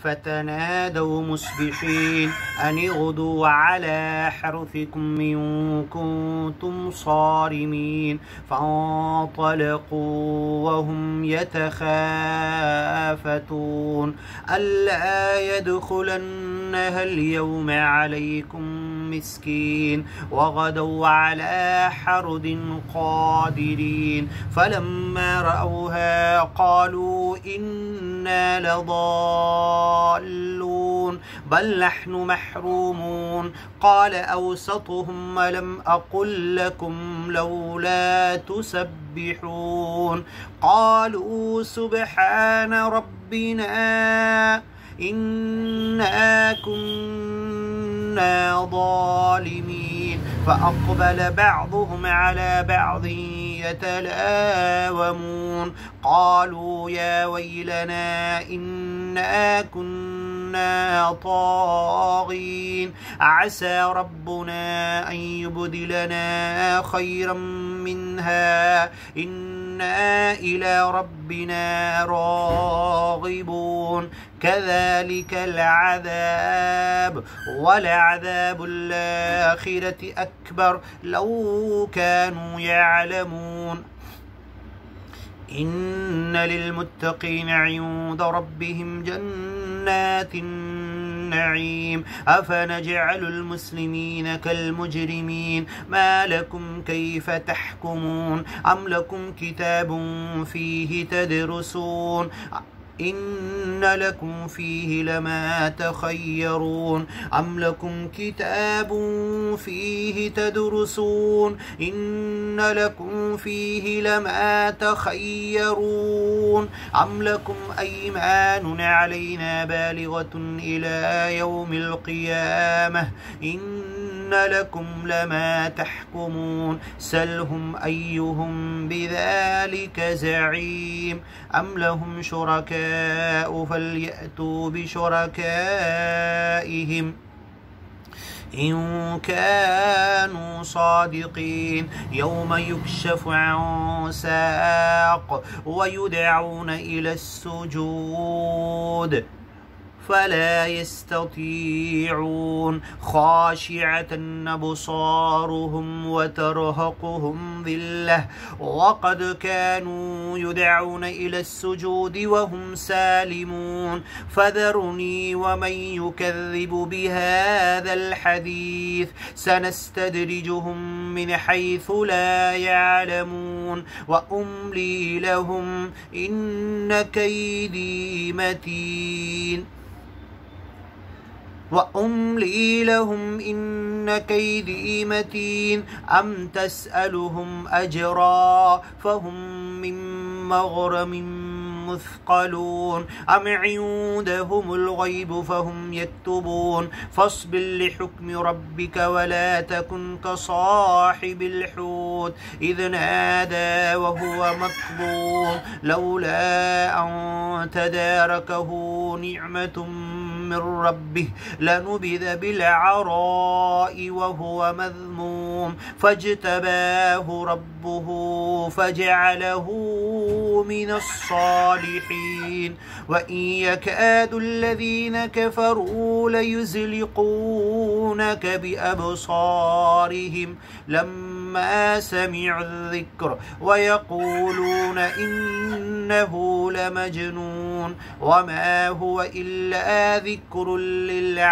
فتنادوا مصبحين أن اغدوا على حرثكم إن كنتم صارمين فانطلقوا وهم يتخافتون ألا يدخلنها اليوم عليكم مسكين وغدوا على حرد قادرين فلما رأوها قالوا إنا لضالون بل نحن محرومون قال أوسطهم ألم أقل لكم لولا تسبحون قالوا سبحان ربنا إنا كنا ظالمين فأقبل بعضهم على بعض يتلاومون قالوا يا ويلنا إنا كنا طاغين عسى ربنا أن يبدلنا خيرا منها إنا إلى ربنا راغبون كذلك العذاب ولعذاب الآخرة أكبر لو كانوا يعلمون إن للمتقين عند ربهم جنات النعيم أفنجعل المسلمين كالمجرمين ما لكم كيف تحكمون أم لكم كتاب فيه تدرسون إن لكم فيه لما تخيرون أم لكم كتاب فيه تدرسون إن لكم فيه لما تخيرون أم لكم أيمان علينا بالغة إلى يوم القيامة إن لكم لما تحكمون سلهم أيهم بذلك زعيم أم لهم شركاء فليأتوا بشركائهم إن كانوا صادقين يوم يكشف عن ساق ويدعون إلى السجود فلا يستطيعون خاشعة أبصارهم وترهقهم ذلة وقد كانوا يدعون إلى السجود وهم سالمون فذرني ومن يكذب بهذا الحديث سنستدرجهم من حيث لا يعلمون وأملي لهم إن كيدي متين وأملي لهم إن كيدي متين أم تسألهم أجرا فهم من مغرم مثقلون أم عندهم الغيب فهم يكتبون فاصبر لحكم ربك ولا تكن كصاحب الحوت إذ نادى وهو مكظوم لولا أن تداركه نعمة من ربه لنبذ بالعراء وهو مذموم فاجتباه ربه فجعله من الصالحين وإن يكاد الذين كفروا ليزلقونك بأبصارهم لما سمعوا الذكر ويقولون إنه لمجنون وما هو إلا ذكر للعالمين